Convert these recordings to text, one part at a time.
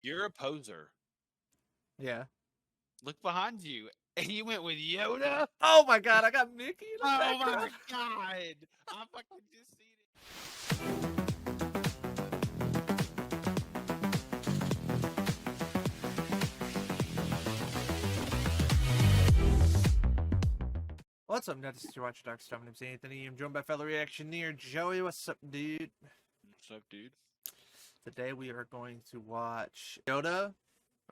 You're a poser. Yeah. Look behind you. And you went with Yoda? Oh my god, I got Mickey in the Oh background. my god. I fucking just seen it. What's up, Nuts? You're watching Dark Stuff. My name's Anthony. I'm joined by fellow reactioneer Joey. What's up, dude? What's up, dude? Today we are going to watch Yoda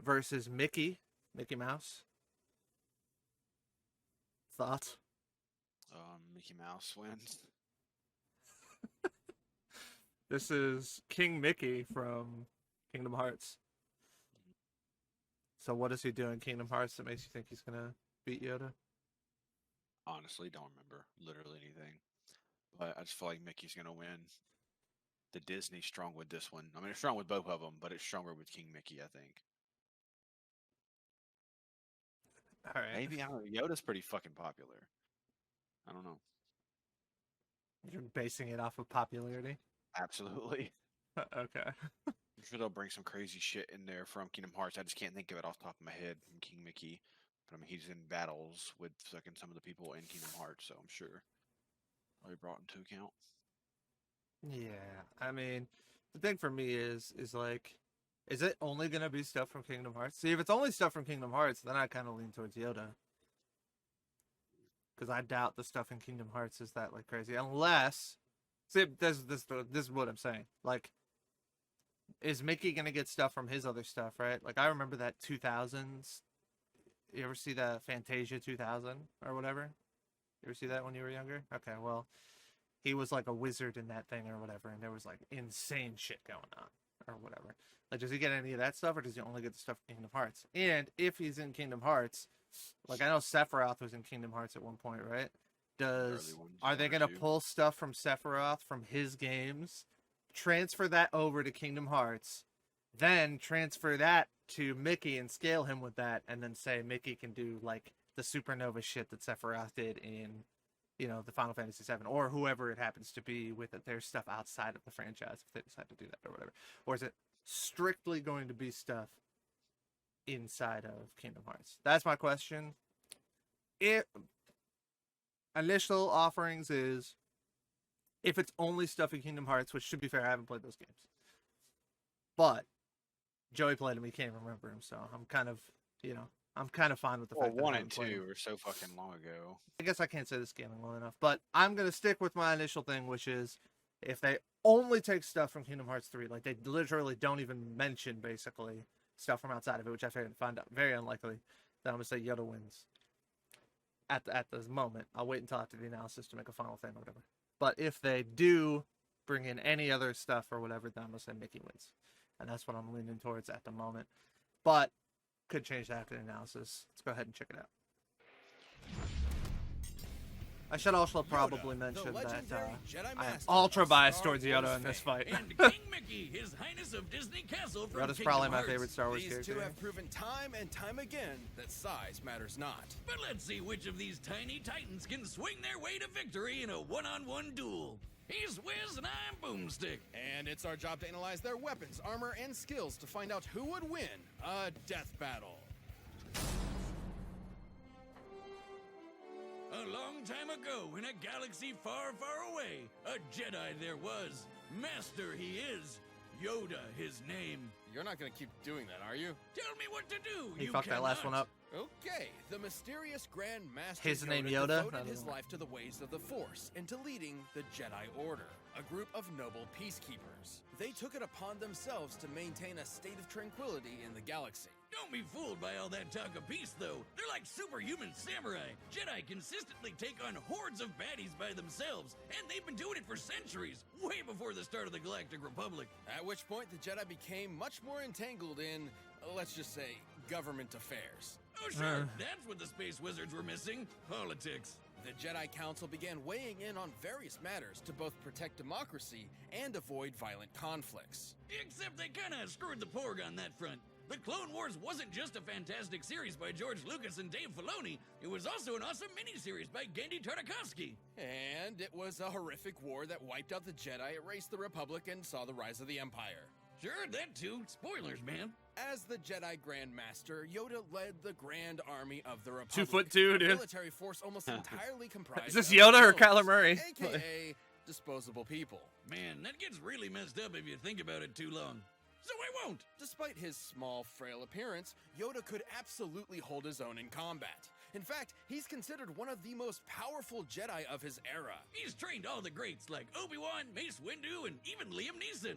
versus Mickey Mouse. Thoughts? Mickey Mouse wins. This is King Mickey from Kingdom Hearts. So what does he do in Kingdom Hearts that makes you think he's gonna beat Yoda? Honestly, don't remember literally anything. But I just feel like Mickey's gonna win. The Disney's strong with this one. I mean, it's strong with both of them, but it's stronger with King Mickey, I think. All right. Maybe, I don't know. Yoda's pretty fucking popular. I don't know. You're basing it off of popularity? Absolutely. Okay. I'm sure they'll bring some crazy shit in there from Kingdom Hearts. I just can't think of it off the top of my head from King Mickey. But I mean, he's in battles with fucking some of the people in Kingdom Hearts, so I'm sure I'll be brought into account. Yeah, I mean, the thing for me is like, is it only gonna be stuff from Kingdom Hearts? See, if it's only stuff from Kingdom Hearts, then I kind of lean towards Yoda, because I doubt the stuff in Kingdom Hearts is that like crazy. Unless, see, this is what I'm saying. Like, is Mickey gonna get stuff from his other stuff, right? Like, I remember that 2000s. You ever see the Fantasia 2000 or whatever? You ever see that when you were younger? Okay, well, he was like a wizard in that thing or whatever, and there was like insane shit going on or whatever. Like, does he get any of that stuff, or does he only get the stuff in Kingdom Hearts? And if he's in Kingdom Hearts, like, I know Sephiroth was in Kingdom Hearts at one point, right? Are they gonna pull stuff from Sephiroth from his games, transfer that over to Kingdom Hearts, then transfer that to Mickey and scale him with that, and then say Mickey can do like the supernova shit that Sephiroth did in, you know, the Final Fantasy VII, or whoever it happens to be with it, their stuff outside of the franchise, if they decide to do that or whatever? Or is it strictly going to be stuff inside of Kingdom Hearts? That's my question. Initial offerings is, if it's only stuff in Kingdom Hearts, which, to be fair, I haven't played those games, but Joey played him, he can't remember him, so I'm kind of, you know, I'm kind of fine with the fact that 1 I and haven't played 2 him. were so fucking long ago. I guess I can't say this game well enough, but I'm going to stick with my initial thing, which is, if they only take stuff from Kingdom Hearts 3, like they literally don't even mention, basically, stuff from outside of it, which I find out very unlikely, then I'm going to say Yoda wins. At this moment, I'll wait until after the analysis to make a final thing or whatever. But if they do bring in any other stuff or whatever, then I'm going to say Mickey wins. And that's what I'm leaning towards at the moment. But could change that after the analysis. Let's go ahead and check it out. I should also probably mention that I am ultra biased towards Yoda in this fight. And King Mickey, His Highness of Disney Castle from Yoda's Kingdom probably my Hearts. favorite Star Wars These character. two have proven time and time again that size matters not. But let's see which of these tiny titans can swing their way to victory in a one-on-one duel. He's Wiz and I'm Boomstick. And it's our job to analyze their weapons, armor, and skills to find out who would win a death battle. A long time ago, in a galaxy far, far away, a Jedi there was. Master he is. Yoda his name. You're not gonna keep doing that, are you? Tell me what to do. He you fucked that last one cannot. up. Okay, the mysterious Grand Master His name Yoda? devoted his life to the ways of the Force and to leading the Jedi Order, a group of noble peacekeepers. They took it upon themselves to maintain a state of tranquility in the galaxy. Don't be fooled by all that talk of peace, though. They're like superhuman samurai. Jedi consistently take on hordes of baddies by themselves, and they've been doing it for centuries, way before the start of the Galactic Republic. At which point, the Jedi became much more entangled in, let's just say, government affairs. Oh, sure, that's what the space wizards were missing. Politics. The Jedi Council began weighing in on various matters to both protect democracy and avoid violent conflicts. Except they kinda screwed the porg on that front. The Clone Wars wasn't just a fantastic series by George Lucas and Dave Filoni, it was also an awesome miniseries by Genndy Tartakovsky. And it was a horrific war that wiped out the Jedi, erased the Republic, and saw the rise of the Empire. Sure, that too. Spoilers, man. As the Jedi Grand Master, Yoda led the Grand Army of the Republic. 2'2", a dude. military force almost entirely comprised Is this of Yoda or clones, Kyler Murray? AKA disposable people. Man, that gets really messed up if you think about it too long. So I won't. Despite his small, frail appearance, Yoda could absolutely hold his own in combat. In fact, he's considered one of the most powerful Jedi of his era. He's trained all the greats like Obi-Wan, Mace Windu, and even Liam Neeson.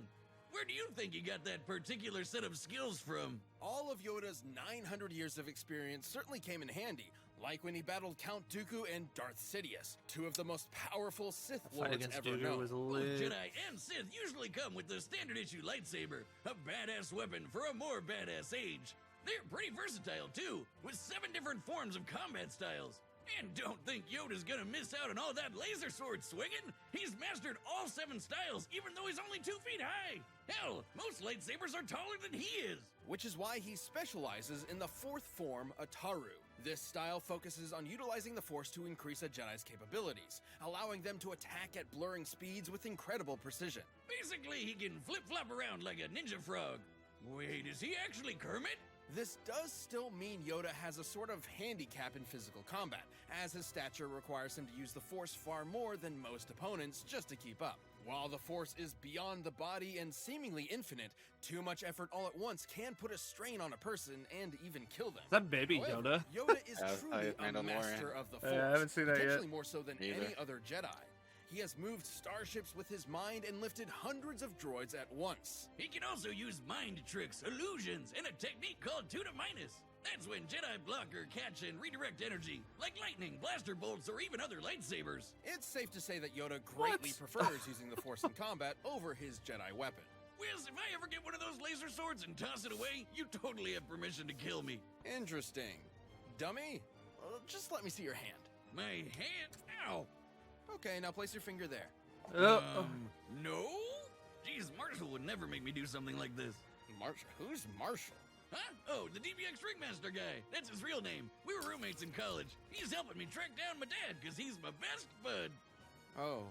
Where do you think he got that particular set of skills from? All of Yoda's 900 years of experience certainly came in handy, like when he battled Count Dooku and Darth Sidious, two of the most powerful Sith Fight lords against ever Dooku known. was Both lit. Jedi and Sith usually come with the standard issue lightsaber, a badass weapon for a more badass age. They're pretty versatile too, with 7 different forms of combat styles. And don't think Yoda's gonna miss out on all that laser sword swinging. He's mastered all 7 styles, even though he's only 2 feet high. Hell, most lightsabers are taller than he is. Which is why he specializes in the 4th form, Ataru. This style focuses on utilizing the Force to increase a Jedi's capabilities, allowing them to attack at blurring speeds with incredible precision. Basically, he can flip-flop around like a ninja frog. Wait, is he actually Kermit? This does still mean Yoda has a sort of handicap in physical combat, as his stature requires him to use the Force far more than most opponents just to keep up. While the Force is beyond the body and seemingly infinite, too much effort all at once can put a strain on a person and even kill them. Is that baby However, Yoda? Yoda is I truly a Mandalorian. master of the Force, Yeah, I haven't seen that yet. potentially more so than Neither. any other Jedi. He has moved starships with his mind and lifted hundreds of droids at once. He can also use mind tricks, illusions, and a technique called 2 to minus. That's when Jedi block or catch and redirect energy, like lightning, blaster bolts, or even other lightsabers. It's safe to say that Yoda greatly What? prefers using the Force in combat over his Jedi weapon. Wiz, if I ever get one of those laser swords and toss it away, you totally have permission to kill me. Interesting. Dummy? Just let me see your hand. My hand? Ow! Okay, now place your finger there. No? Jeez, Marshall would never make me do something like this. Marshall? Who's Marshall? Huh? Oh, the DBX Ringmaster guy. That's his real name. We were roommates in college. He's helping me track down my dad because he's my best bud. Oh,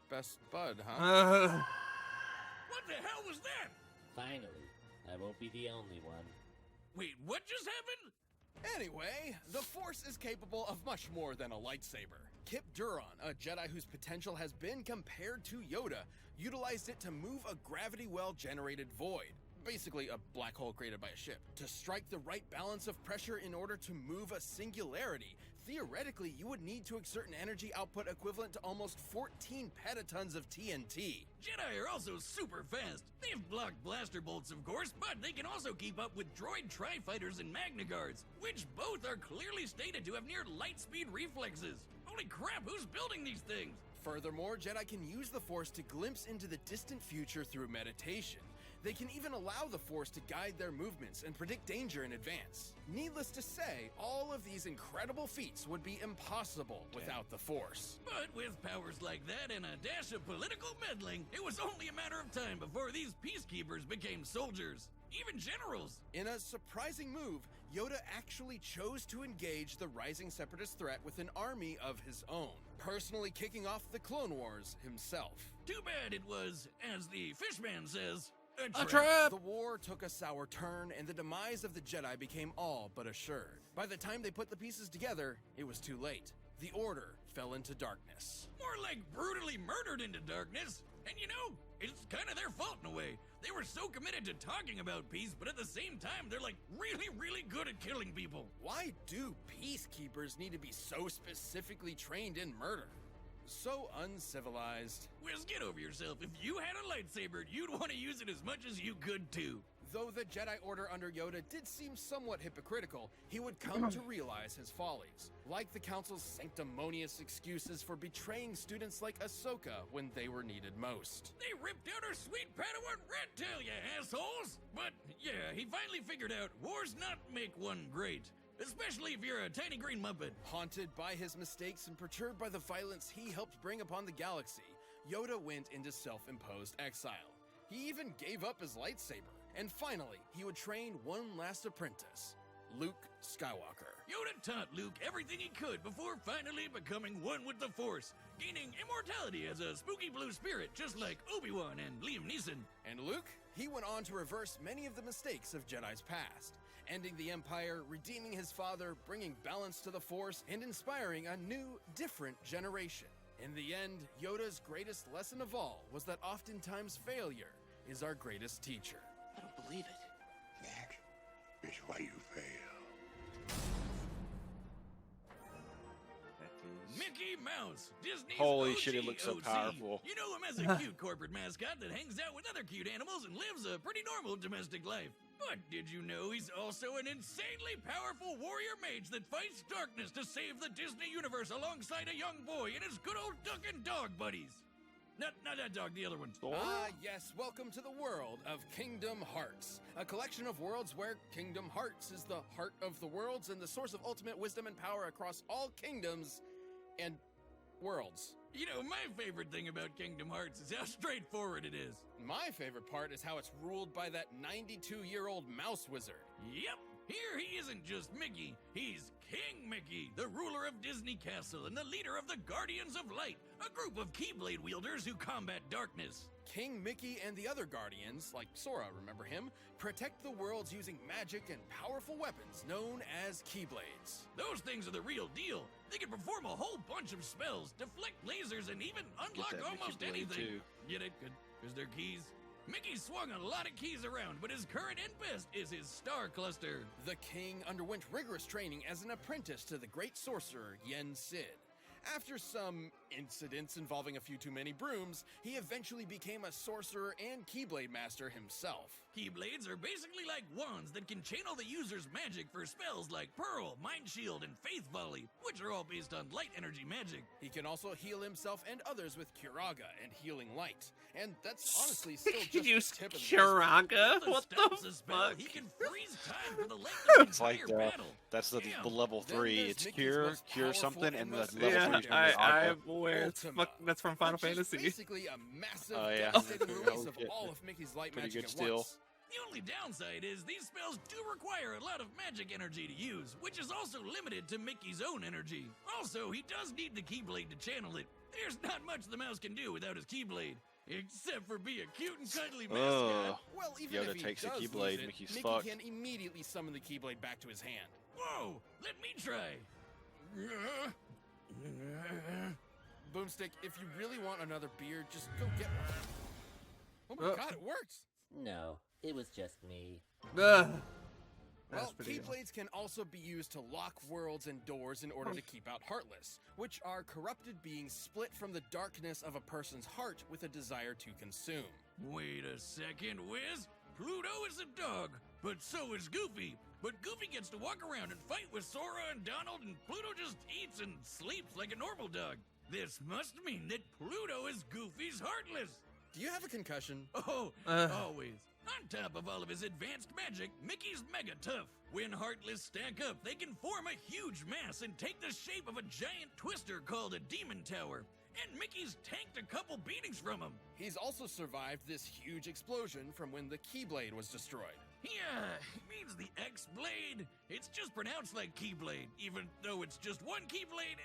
best bud, huh? What the hell was that? Finally, I won't be the only one. Wait, what just happened? Anyway, the Force is capable of much more than a lightsaber. Kip Duron, a Jedi whose potential has been compared to Yoda, utilized it to move a gravity well-generated void, basically a black hole created by a ship, to strike the right balance of pressure in order to move a singularity. Theoretically, you would need to exert an energy output equivalent to almost 14 petatons of TNT. Jedi are also super fast. They've blocked blaster bolts, of course, but they can also keep up with droid tri-fighters and Magna Guards, which both are clearly stated to have near light speed reflexes. Holy crap, who's building these things? Furthermore, Jedi can use the Force to glimpse into the distant future through meditation. They can even allow the Force to guide their movements and predict danger in advance. Needless to say, all of these incredible feats would be impossible without the Force. But with powers like that and a dash of political meddling, it was only a matter of time before these peacekeepers became soldiers, even generals. In a surprising move, Yoda actually chose to engage the rising separatist threat with an army of his own, personally kicking off the Clone Wars himself. Too bad it was, as the fishman says, a A trap. trap! The war took a sour turn, and the demise of the Jedi became all but assured. By the time they put the pieces together, it was too late. The Order fell into darkness. More like brutally murdered into darkness. And you know, it's kind of their fault in a way. They were so committed to talking about peace, but at the same time, they're like really, really good at killing people. Why do peacekeepers need to be so specifically trained in murder? So uncivilized. Wiz, get over yourself. If you had a lightsaber, you'd want to use it as much as you could too. Though the Jedi Order under Yoda did seem somewhat hypocritical, he would come to realize his follies, like the Council's sanctimonious excuses for betraying students like Ahsoka when they were needed most. They ripped out our sweet Padawan rat tail, you assholes! But yeah, he finally figured out wars not make one great. Especially if you're a tiny green muppet. Haunted by his mistakes and perturbed by the violence he helped bring upon the galaxy, Yoda went into self-imposed exile. He even gave up his lightsaber. And finally, he would train one last apprentice, Luke Skywalker. Yoda taught Luke everything he could before finally becoming one with the Force, gaining immortality as a spooky blue spirit, just like Obi-Wan and Liam Neeson. And Luke, he went on to reverse many of the mistakes of Jedi's past, ending the Empire, redeeming his father, bringing balance to the Force, and inspiring a new, different generation. In the end, Yoda's greatest lesson of all was that oftentimes failure is our greatest teacher. I don't believe it. That is why you fail. Mickey Mouse, Disney's Holy OG shit, it looks so OC. powerful. You know him as a cute corporate mascot that hangs out with other cute animals and lives a pretty normal domestic life. But did you know he's also an insanely powerful warrior mage that fights darkness to save the Disney universe alongside a young boy and his good old duck and dog buddies? Not that dog, the other one. Yes, welcome to the world of Kingdom Hearts, a collection of worlds where Kingdom Hearts is the heart of the worlds and the source of ultimate wisdom and power across all kingdoms and worlds. You know, my favorite thing about Kingdom Hearts is how straightforward it is. My favorite part is how it's ruled by that 92-year-old mouse wizard. Yep, here he isn't just Mickey, he's King Mickey, the ruler of Disney Castle and the leader of the Guardians of Light, a group of Keyblade wielders who combat darkness. King Mickey and the other Guardians, like Sora, remember him, protect the worlds using magic and powerful weapons known as Keyblades. Those things are the real deal. They can perform a whole bunch of spells, deflect lasers, and even unlock that Mickey almost blade, anything. too. Get it? Good. Because they're keys. Mickey swung a lot of keys around, but his current and best is his star cluster. The king underwent rigorous training as an apprentice to the great sorcerer Yen Sid. After some incidents involving a few too many brooms, he eventually became a sorcerer and Keyblade master himself. Keyblades are basically like wands that can channel the user's magic for spells like Pearl, Mind Shield, and Faith Volley, which are all based on light energy magic. He can also heal himself and others with Curaga and Healing Light. And that's honestly still just Use the tip of the Curaga? To What stop the spell, fuck? He can freeze time for the length of the It's like entire battle. that's the Damn. level Then 3. there's It's Mickey's cure most cure powerful something, and and the most level Yeah, 3 is I'm Aqua. aware. Ultima, Fuck, that's from Final which is Fantasy. basically a massive, Oh, yeah. devastating Oh, release of shit. all of Mickey's light Pretty magic good at still. once. The only downside is these spells do require a lot of magic energy to use, which is also limited to Mickey's own energy. Also, he does need the Keyblade to channel it. There's not much the mouse can do without his Keyblade, except for be a cute and cuddly mascot. Well, even Yoda if he takes a does Keyblade, lose it, Mickey's Mickey fucked. can immediately summon the Keyblade back to his hand. Whoa, let me try. Boomstick, if you really want another beer, just go get one. Oh my god, it works! No, it was just me. Ugh. That's Well, pretty good. Keyblades can also be used to lock worlds and doors in order to keep out Heartless, which are corrupted beings split from the darkness of a person's heart with a desire to consume. Wait a second, Wiz. Pluto is a dog, but so is Goofy. But Goofy gets to walk around and fight with Sora and Donald, and Pluto just eats and sleeps like a normal dog. This must mean that Pluto is Goofy's Heartless. Do you have a concussion? Oh, Ugh. always. On top of all of his advanced magic, Mickey's mega tough. When Heartless stack up, they can form a huge mass and take the shape of a giant twister called a Demon Tower. And Mickey's tanked a couple beatings from him. He's also survived this huge explosion from when the Keyblade was destroyed. Yeah, it means the X-Blade. It's just pronounced like Keyblade, even though it's just one Keyblade.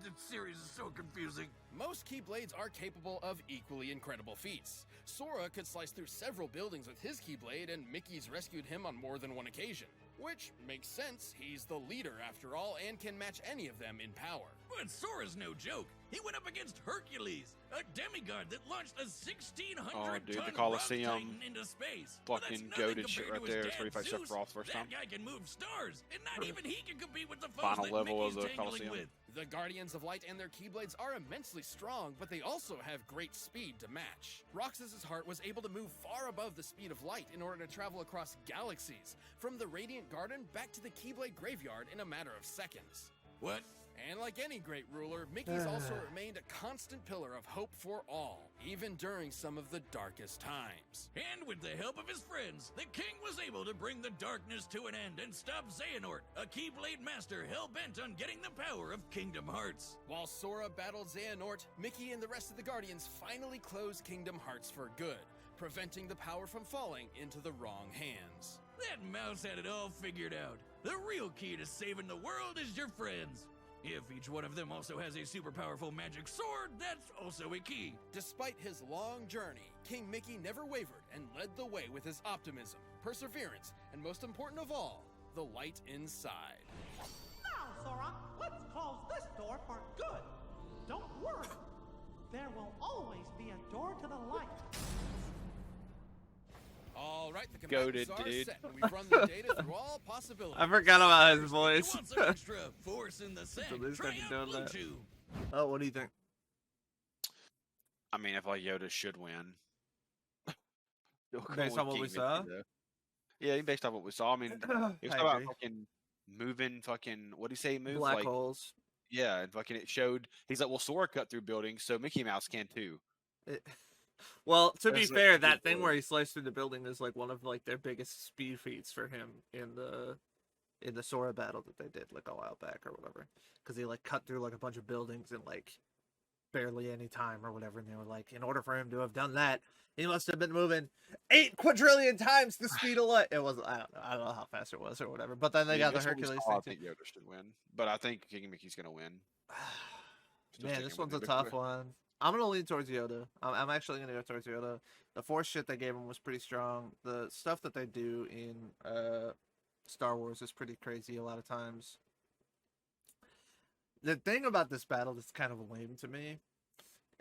The series is so confusing. Most Keyblades are capable of equally incredible feats. Sora could slice through several buildings with his Keyblade, and Mickey's rescued him on more than one occasion. Which makes sense, he's the leader after all, and can match any of them in power. But Sora's no joke. He went up against Hercules, a demigod that launched a 1,600 Oh, dude, the ton Colosseum rock titan into space. Well, that's fucking nothing goated shit compared right to his there. dad, It's 35 Zeus. Sephiroth first time. That guy can move stars, and not even he can compete with the foes Final that level of Mickey's the tangling Colosseum. with. The Guardians of Light and their Keyblades are immensely strong, but they also have great speed to match. Roxas's heart was able to move far above the speed of light in order to travel across galaxies, from the Radiant Garden back to the Keyblade Graveyard in a matter of seconds. What? And like any great ruler, Mickey's also remained a constant pillar of hope for all, even during some of the darkest times. And with the help of his friends, the king was able to bring the darkness to an end and stop Xehanort, a Keyblade master hell-bent on getting the power of Kingdom Hearts. While Sora battled Xehanort, Mickey and the rest of the Guardians finally closed Kingdom Hearts for good, preventing the power from falling into the wrong hands. That Mouse had it all figured out. The real key to saving the world is your friends. If each one of them also has a super powerful magic sword, that's also a key. Despite his long journey, King Mickey never wavered and led the way with his optimism, perseverance, and most important of all, the light inside. Now, Sora, let's close this door for good. Don't worry. There will always be a door to the light. All right, the Goated, combatants are dude. set, and we've run the data through all possibilities. I forgot about his You voice. want some extra force in the sack? So this Try guy's out doing that. Bluetooth. Oh, what do you think? I mean, I feel like Yoda should win. Still going Based with on what King we Mickey, saw? though. Yeah, based on what we saw. I mean, he was I talking about agree. fucking moving, fucking, what do you say, move? Black like, holes. yeah, and fucking it showed, he's like, well, Sora cut through buildings, so Mickey Mouse can too. Well, to be That's like fair, good that thing for where him. he sliced through the building is like one of like their biggest speed feats for him in the Sora battle that they did like a while back or whatever, because he like cut through like a bunch of buildings in like barely any time or whatever, and they were like, in order for him to have done that, he must have been moving 8 quadrillion times the speed of light. It was I don't know how fast it was or whatever, but then they I mean, got the based on what we Hercules saw, I thing think Yoda should win, but I think King Mickey's gonna win. Still Man, sticking this with one's a Yoda. tough one. I'm gonna lean towards Yoda. I'm actually gonna go towards Yoda. The Force shit they gave him was pretty strong. The stuff that they do in Star Wars is pretty crazy a lot of times. The thing about this battle that's kind of lame to me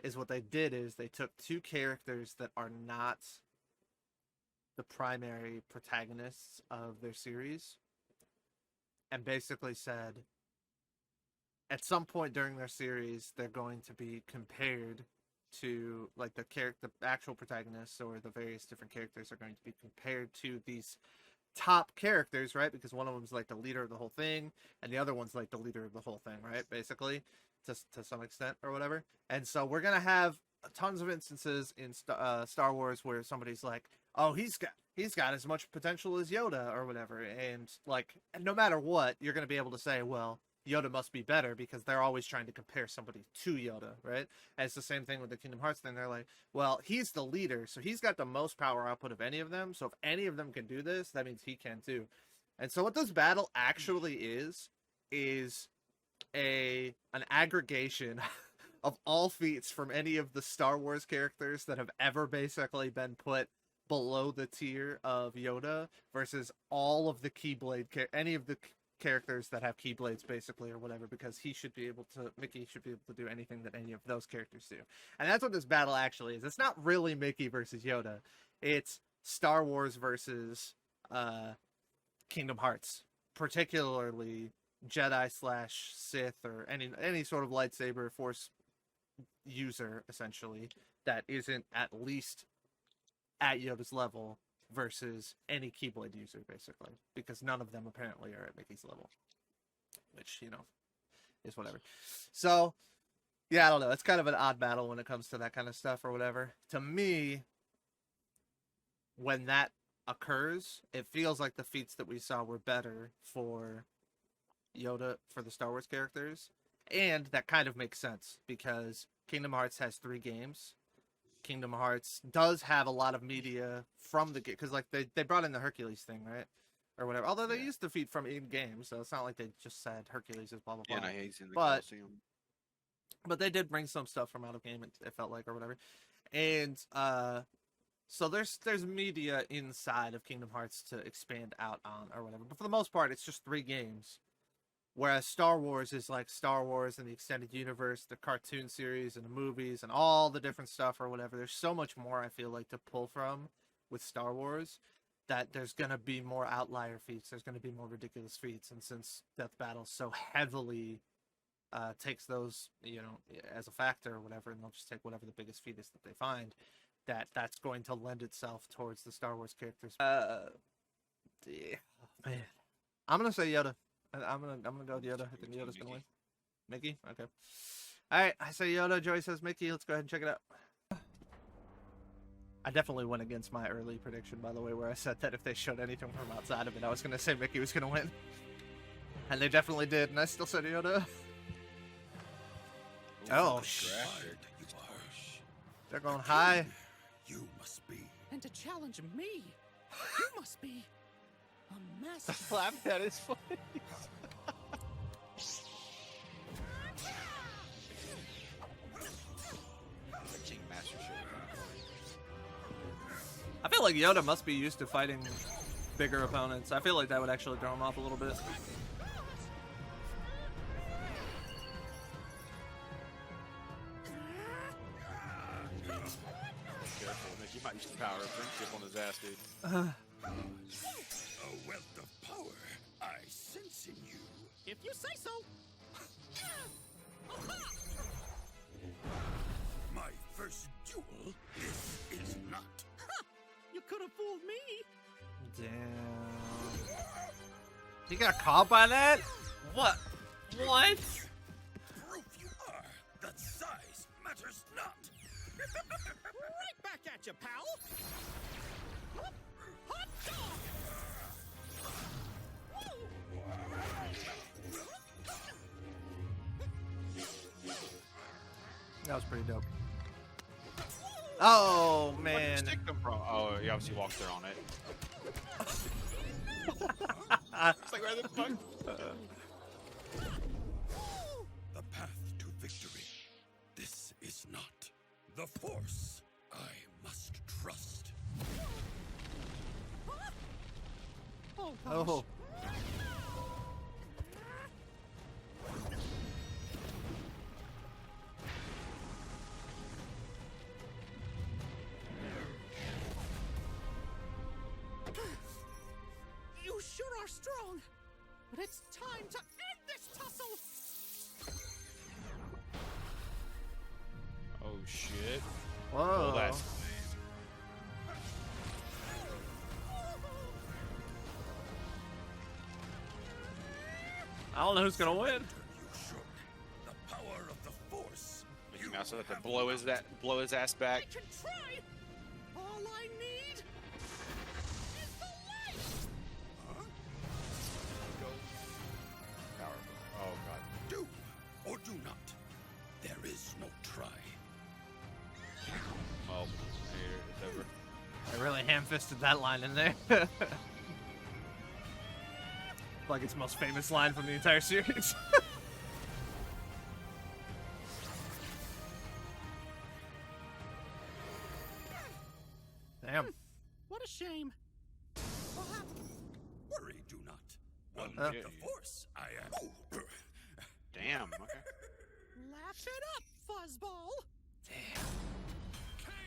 is what they did is they took 2 characters that are not the primary protagonists of their series and basically said at some point during their series they're going to be compared to like the actual protagonists, or the various different characters are going to be compared to these top characters, right? Because one of them's like the leader of the whole thing and the other one's like the leader of the whole thing, right? Basically, to some extent or whatever. And so we're gonna have tons of instances in Star Wars where somebody's like, oh, he's got as much potential as Yoda or whatever, and like no matter what, you're gonna be able to say, well, Yoda must be better, because they're always trying to compare somebody to Yoda, right? And it's the same thing with the Kingdom Hearts thing. They're like, well, he's the leader, so he's got the most power output of any of them, so if any of them can do this, that means he can too. And so what this battle actually is an aggregation of all feats from any of the Star Wars characters that have ever basically been put below the tier of Yoda versus all of the Keyblade, any of the characters that have Keyblades basically or whatever, because Mickey should be able to do anything that any of those characters do. And that's what this battle actually is. It's not really Mickey versus Yoda. It's Star Wars versus Kingdom Hearts, particularly Jedi / Sith or any sort of lightsaber force user essentially that isn't at least at Yoda's level versus any Keyblade user basically, because none of them apparently are at Mickey's level, which, you know, is whatever. So yeah, I don't know, it's kind of an odd battle when it comes to that kind of stuff or whatever. To me, when that occurs, it feels like the feats that we saw were better for Yoda, for the Star Wars characters, and that kind of makes sense because Kingdom Hearts has 3 games. Kingdom Hearts does have a lot of media from the game, because like they brought in the Hercules thing, right, or whatever. Although they used the feat from in game, so it's not like they just said Hercules is blah blah blah. Yeah, no, he's in the But- Coliseum. But they did bring some stuff from out of game, it felt like, or whatever. And so there's media inside of Kingdom Hearts to expand out on or whatever. But for the most part, it's just 3 games. Whereas Star Wars is like Star Wars and the extended universe, the cartoon series and the movies and all the different stuff or whatever. There's so much more, I feel like, to pull from with Star Wars, that there's going to be more outlier feats. There's going to be more ridiculous feats. And since Death Battle so heavily takes those, you know, as a factor or whatever, and they'll just take whatever the biggest feat is that they find, that's going to lend itself towards the Star Wars characters. Yeah, man. I'm going to say Yoda. I'm gonna go with Yoda. I think Yoda's gonna win. Mickey? Okay. Alright, I say Yoda, Joey says Mickey. Let's go ahead and check it out. I definitely went against my early prediction, by the way, where I said that if they showed anything from outside of it, I was gonna say Mickey was gonna win. And they definitely did, and I still said Yoda. Oh, they're going high. You must be. And to challenge me, you must be. A master. Laughing at his face. King Master shit. I feel like Yoda must be used to fighting bigger opponents. I feel like that would actually throw him off a little bit. Careful, Nick. You might use the power of friendship on his ass, dude. A wealth of power I sense in you. If you say so. My first duel, this is not. You could have fooled me. Damn. He got caught by that? What? What? Proof you are that size matters not. Right back at you, pal. Hot dog. That was pretty dope. Oh, Where'd the man. stick come from? Oh, he obviously walked there on it. It's like, where the fuck? The path to victory. This is not the Force I must trust. Oh, gosh. Oh. You sure are strong. But it's time to end this tussle. Oh, shit. Whoa. Oh, that's I don't know who's gonna win. You should. The power of the Force. Mickey Mouse will have to blow his ass I back. can try. All I need is the light. Power. Oh, God. Do or do not. There is no try. Well, here, it's over. I really ham-fisted that line in there. Like its most famous line from the entire series. Damn. What a shame. What happened? Worry do not. One Oh. with the Force I am. Damn, okay. Laugh it up, fuzzball.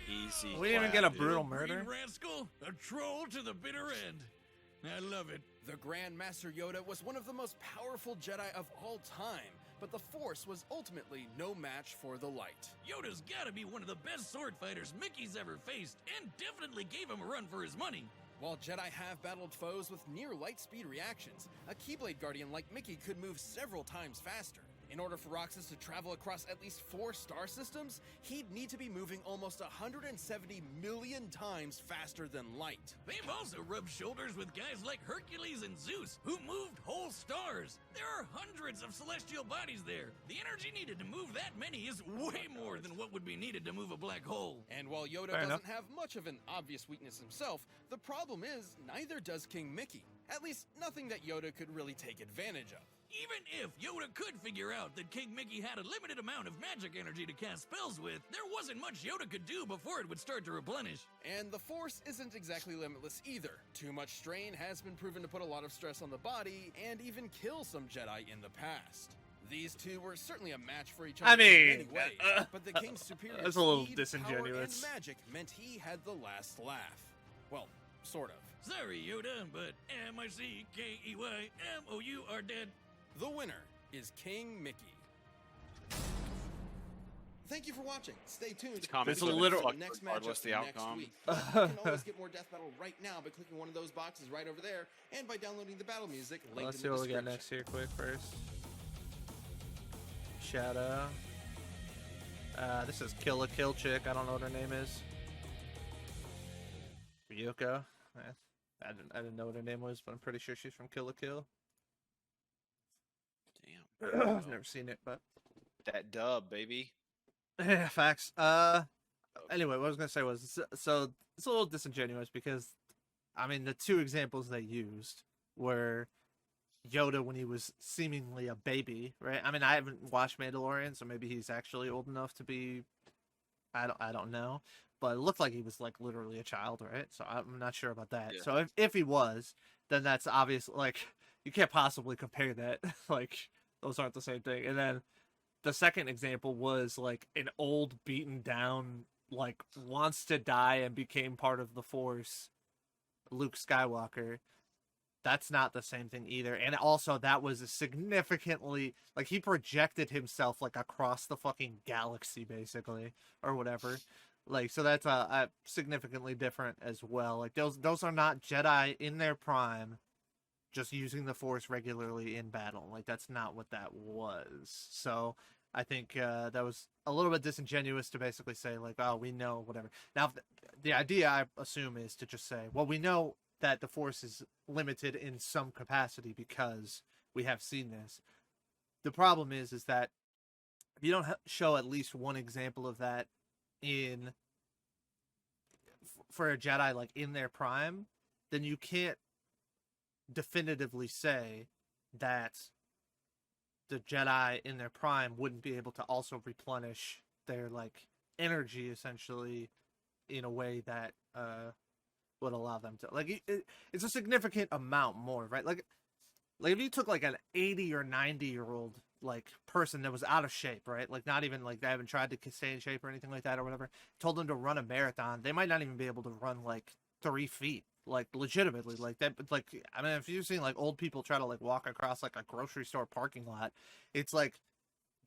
Easy. We didn't even clap, get a dude. brutal Green murder. rascal, a troll to the bitter end. I love it. The Grand Master Yoda was one of the most powerful Jedi of all time, but the Force was ultimately no match for the light. Yoda's gotta be one of the best sword fighters Mickey's ever faced, and definitely gave him a run for his money. While Jedi have battled foes with near light speed reactions, a Keyblade Guardian like Mickey could move several times faster. In order for Roxas to travel across at least 4 star systems, he'd need to be moving almost 170 million times faster than light. They've also rubbed shoulders with guys like Hercules and Zeus, who moved whole stars. There are hundreds of celestial bodies there. The energy needed to move that many is way more than what would be needed to move a black hole. And while Yoda Fair doesn't enough. have much of an obvious weakness himself, the problem is neither does King Mickey. At least nothing that Yoda could really take advantage of. Even if Yoda could figure out that King Mickey had a limited amount of magic energy to cast spells with, there wasn't much Yoda could do before it would start to replenish. And the Force isn't exactly limitless either. Too much strain has been proven to put a lot of stress on the body and even kill some Jedi in the past. These two were certainly a match for each other I in many mean, ways, but the King's superior that's a little speed, disingenuous. power, and magic meant he had the last laugh. Well, sort of. Sorry, Yoda, but M-I-C-K-E-Y-M-O-U are dead. The winner is King Mickey. Thank you for watching. Stay tuned. These comments It's a are little- fucked next regardless matchup the next outcome. week. You can always get more Death Battle right now by clicking one of those boxes right over there and by downloading the battle music linked Let's in see the what we got description. next here quick first. Shadow. This is Kill a Kill Chick. I don't know what her name is. Ryuko. I didn't know what her name was, but I'm pretty sure she's from Kill a Kill. Damn. I've never seen it, but That dub, baby. yeah, facts. Anyway, what I was gonna say was so it's a little disingenuous because, I mean, the two examples they used where Yoda, when he was seemingly a baby, right? I mean, I haven't watched Mandalorian, so maybe he's actually old enough to be. I don't know, but it looked like he was like literally a child, right? So I'm not sure about that. Yeah. So if he was, then that's obvious. Like you can't possibly compare that. Like those aren't the same thing. And then the second example was like an old, beaten down, like wants to die and became part of the Force, Luke Skywalker. That's not the same thing either. And also that was a significantly like he projected himself like across the fucking galaxy basically or whatever. Like so that's a significantly different as well. Like those are not Jedi in their prime just using the Force regularly in battle. Like that's not what that was. So I think that was a little bit disingenuous to basically say like, oh, we know whatever. Now the idea I assume is to just say, well, we know that the Force is limited in some capacity because we have seen this. The problem is that if you don't show at least one example of that in for a Jedi like in their prime, then you can't definitively say that the Jedi in their prime wouldn't be able to also replenish their like energy essentially in a way that would allow them to like it's a significant amount more, right? Like if you took like an 80 or 90-year-old like person that was out of shape, right? Like not even like they haven't tried to stay in shape or anything like that or whatever, told them to run a marathon, they might not even be able to run like 3 feet, like legitimately like that. Like I mean, if you've seen like old people try to like walk across like a grocery store parking lot, it's like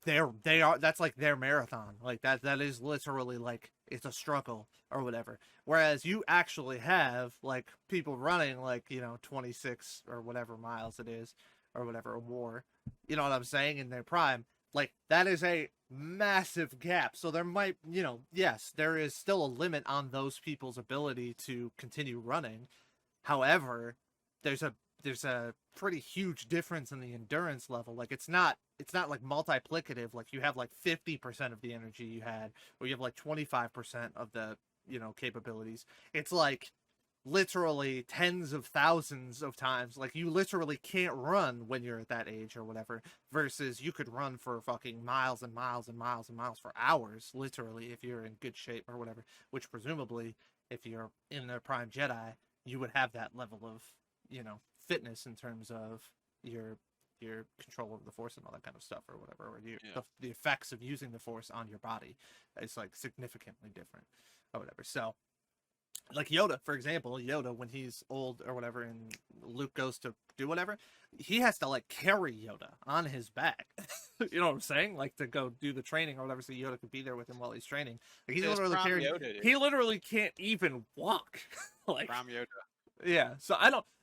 they are that's like their marathon. Like that is literally like it's a struggle or whatever. Whereas you actually have like people running like, 26 or whatever miles it is or whatever or more. You know what I'm saying? In their prime. Like that is a massive gap. So there might, yes, there is still a limit on those people's ability to continue running. However, there's a pretty huge difference in the endurance level. Like it's not like multiplicative. Like you have like 50% of the energy you had, or you have like 25% of the, capabilities. It's like literally tens of thousands of times. Like you literally can't run when you're at that age or whatever, versus you could run for fucking miles and miles and miles and miles for hours, literally, if you're in good shape or whatever, which presumably if you're in the prime Jedi, you would have that level of, fitness in terms of your control over the Force and all that kind of stuff or whatever, or the effects of using the Force on your body is like significantly different or whatever. So like Yoda, for example, when he's old or whatever and Luke goes to do whatever, he has to like carry Yoda on his back. You know what I'm saying? Like to go do the training or whatever, so Yoda could be there with him while he's training. Like he's literally carrying. He literally can't even walk. Like Prime Yoda. Yeah, so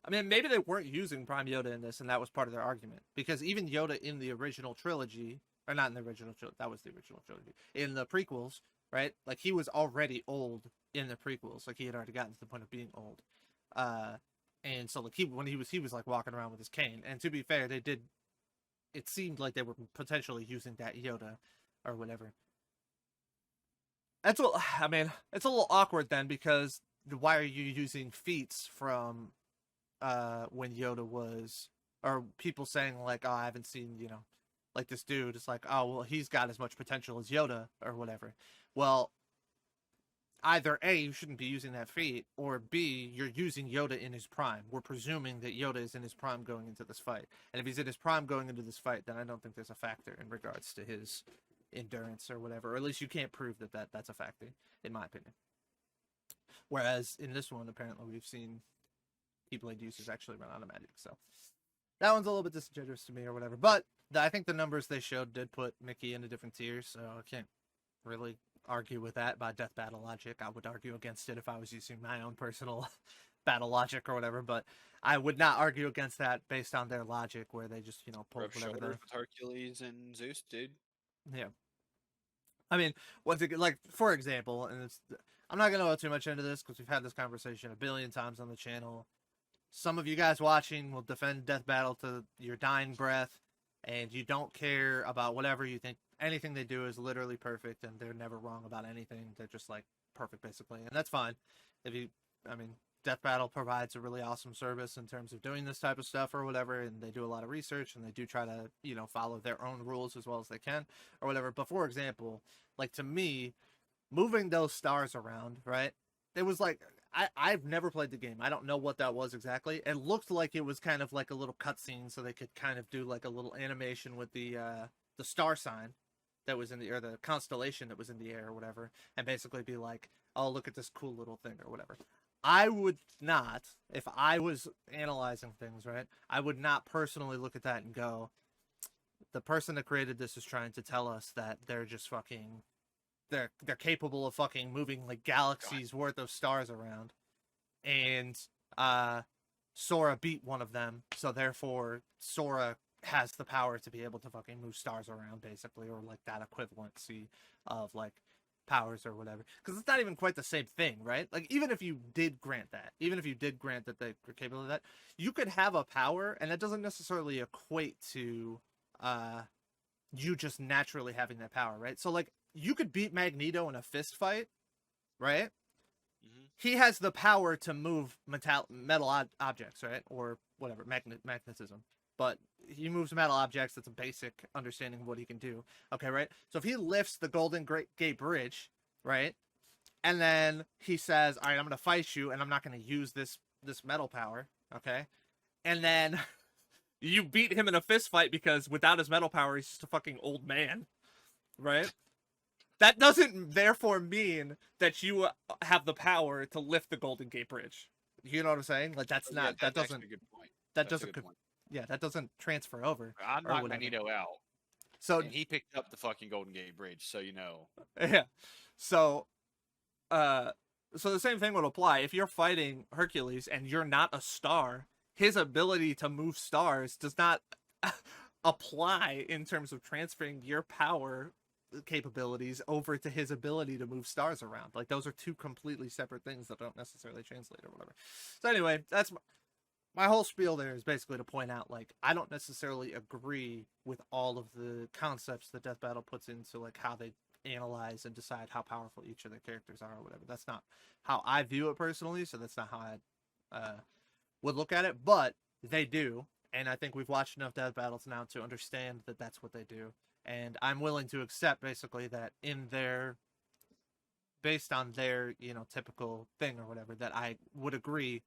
maybe they weren't using Prime Yoda in this, and that was part of their argument. Because even Yoda in the original trilogy, or not in the original trilogy, that was the original trilogy, in the prequels, right? Like, he was already old in the prequels. Like, he had already gotten to the point of being old. And so, like, he was, like, walking around with his cane. And to be fair, it seemed like they were potentially using that Yoda, or whatever. It's a little awkward then, because why are you using feats from when Yoda was, or people saying like, oh, I haven't seen, like this dude. It's like, oh, well, he's got as much potential as Yoda or whatever. Well, either A, you shouldn't be using that feat, or B, you're using Yoda in his prime. We're presuming that Yoda is in his prime going into this fight. And if he's in his prime going into this fight, then I don't think there's a factor in regards to his endurance or whatever. Or at least you can't prove that's a factor, in my opinion. Whereas in this one, apparently, we've seen Keyblade users actually run out of magic. So that one's a little bit disingenuous to me or whatever. But I think the numbers they showed did put Mickey into different tiers. So I can't really argue with that by death battle logic. I would argue against it if I was using my own personal battle logic or whatever. But I would not argue against that based on their logic where they just, pulled whatever with Hercules and Zeus, dude. Yeah. I mean, once again, like, for example, and I'm not going to go too much into this because we've had this conversation a billion times on the channel. Some of you guys watching will defend Death Battle to your dying breath, and you don't care about whatever you think. Anything they do is literally perfect, and they're never wrong about anything. They're just, like, perfect, basically. And that's fine. Death Battle provides a really awesome service in terms of doing this type of stuff or whatever, and they do a lot of research and they do try to, you know, follow their own rules as well as they can or whatever. But for example, like to me, moving those stars around, right? It was like I've never played the game. I don't know what that was exactly. It looked like it was kind of like a little cutscene, so they could kind of do like a little animation with the star sign that was in the, or the constellation that was in the air or whatever, and basically be like, oh, look at this cool little thing or whatever. I would not, if I was analyzing things, right, I would not personally look at that and go, the person that created this is trying to tell us that they're just fucking, they're capable of fucking moving like galaxies worth of stars around, and Sora beat one of them, so therefore Sora has the power to be able to fucking move stars around, basically, or like that equivalency of like powers or whatever. Because it's not even quite the same thing, right? Like, even if you did grant that, they're capable of that, you could have a power, and that doesn't necessarily equate to you just naturally having that power, right? So like, you could beat Magneto in a fist fight, right? He has the power to move metal objects, right? Or whatever, magnetism. But he moves metal objects. That's a basic understanding of what he can do. Okay, right? So if he lifts the Golden Gate Bridge, right? And then he says, all right, I'm going to fight you, and I'm not going to use this metal power, okay? And then you beat him in a fist fight because without his metal power, he's just a fucking old man, right? That doesn't therefore mean that you have the power to lift the Golden Gate Bridge. You know what I'm saying? Like, that's not, yeah, that doesn't, a good point. that That's a doesn't, good point. yeah, that doesn't transfer over. I'm or not whatever. Magneto out. So And he picked up the fucking Golden Gate Bridge, so you know. yeah. So the same thing would apply if you're fighting Hercules and you're not a star. His ability to move stars does not apply in terms of transferring your power capabilities over to his ability to move stars around. Like, those are two completely separate things that don't necessarily translate or whatever. So anyway, that's my whole spiel there is basically to point out, like, I don't necessarily agree with all of the concepts that Death Battle puts into, like, how they analyze and decide how powerful each of their characters are or whatever. That's not how I view it personally, so that's not how I would look at it, but they do, and I think we've watched enough Death Battles now to understand that that's what they do, and I'm willing to accept, basically, that in their, based on their, you know, typical thing or whatever, that I would agree,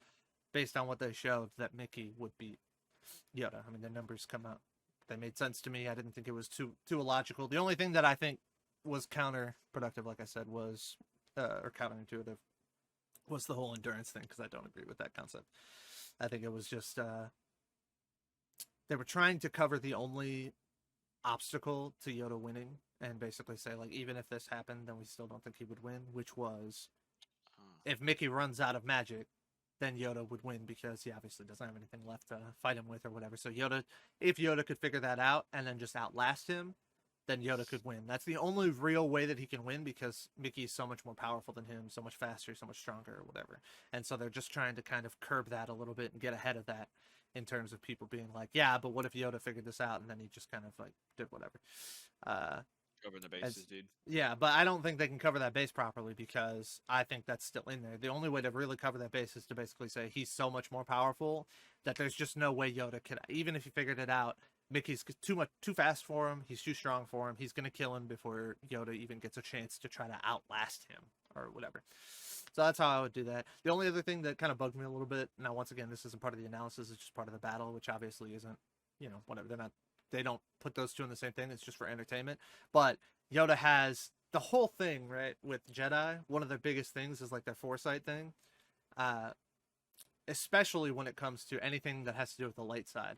based on what they showed, that Mickey would beat Yoda. I mean, the numbers come out. They made sense to me. I didn't think it was too illogical. The only thing that I think was counterproductive, like I said, was, or counterintuitive, was the whole endurance thing, because I don't agree with that concept. I think it was just, they were trying to cover the only obstacle to Yoda winning, and basically say, like, even if this happened, then we still don't think he would win, which was, if Mickey runs out of magic, then Yoda would win, because he obviously doesn't have anything left to fight him with or whatever. So if Yoda could figure that out and then just outlast him, then Yoda could win. That's the only real way that he can win, because Mickey's so much more powerful than him, so much faster, so much stronger, or whatever. And so they're just trying to kind of curb that a little bit and get ahead of that, in terms of people being like, yeah, but what if Yoda figured this out and then he just kind of like did whatever. Covering the bases, dude. Yeah, but I don't think they can cover that base properly, because I think that's still in there. The only way to really cover that base is to basically say he's so much more powerful that there's just no way Yoda could, even if he figured it out, Mickey's too fast for him, he's too strong for him, he's going to kill him before Yoda even gets a chance to try to outlast him or whatever. So that's how I would do that. The only other thing that kind of bugged me a little bit, now once again, this isn't part of the analysis, it's just part of the battle, which obviously isn't, you know, whatever, they don't put those two in the same thing, it's just for entertainment. But Yoda has the whole thing, right, with Jedi, one of their biggest things is like their foresight thing, especially when it comes to anything that has to do with the light side.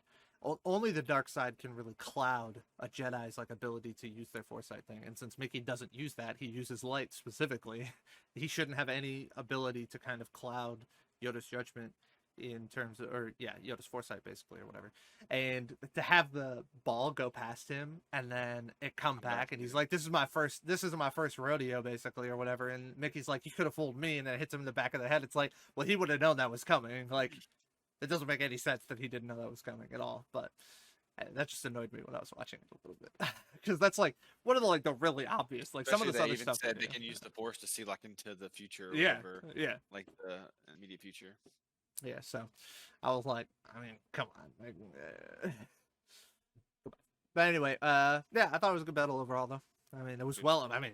Only the dark side can really cloud a Jedi's like ability to use their foresight thing, and since Mickey doesn't use that, he uses light specifically, he shouldn't have any ability to kind of cloud Yoda's judgment in terms of, or yeah, Yoda's foresight basically, or whatever. And to have the ball go past him and then it come back, and he's like, this isn't my first rodeo, basically, or whatever. And Mickey's like, you could have fooled me, and then it hits him in the back of the head. It's like, well, he would have known that was coming. Like, it doesn't make any sense that he didn't know that was coming at all. But That just annoyed me when I was watching it a little bit, because that's like one of the really obvious. Like some of Especially this they other even stuff. said they they can use the Force to see like into the future or Yeah, whatever, yeah, like the immediate future. yeah. So I was like, I mean, come on. Like, But anyway, yeah, I thought it was a good battle overall, though. I mean, it was well. I mean,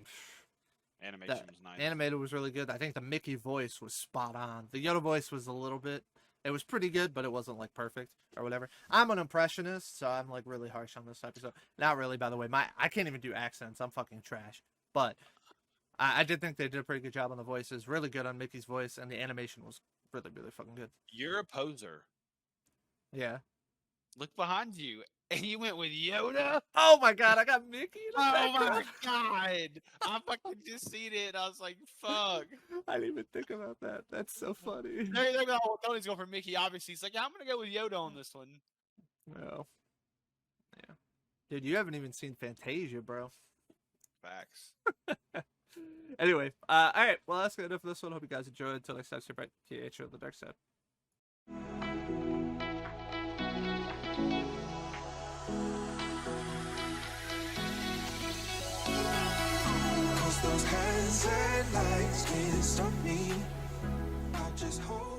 Animation the was nice. animated was really good. I think the Mickey voice was spot on. The Yoda voice was a little bit. It was pretty good, but it wasn't like perfect or whatever. I'm an impressionist, so I'm like really harsh on this episode. Not really, by the way. I can't even do accents. I'm fucking trash. But I did think they did a pretty good job on the voices. Really good on Mickey's voice, and the animation was really, really fucking good. You're a poser. Yeah. Look behind you, and you went with Yoda. Oh my god, I got Mickey. In the Oh background. my god! I fucking just seen it, and I was like, "Fuck." I didn't even think about that. That's so funny. They're going. Tony's going for Mickey. Obviously, he's like, "Yeah, I'm gonna go with Yoda on this one." No. Yeah. Dude, you haven't even seen Fantasia, bro. Facts. Anyway, all right. Well, that's good enough for this one. Hope you guys enjoyed. Until next time, stay bright. TH on the dark side. Those hands and lights can't stop me. I just hold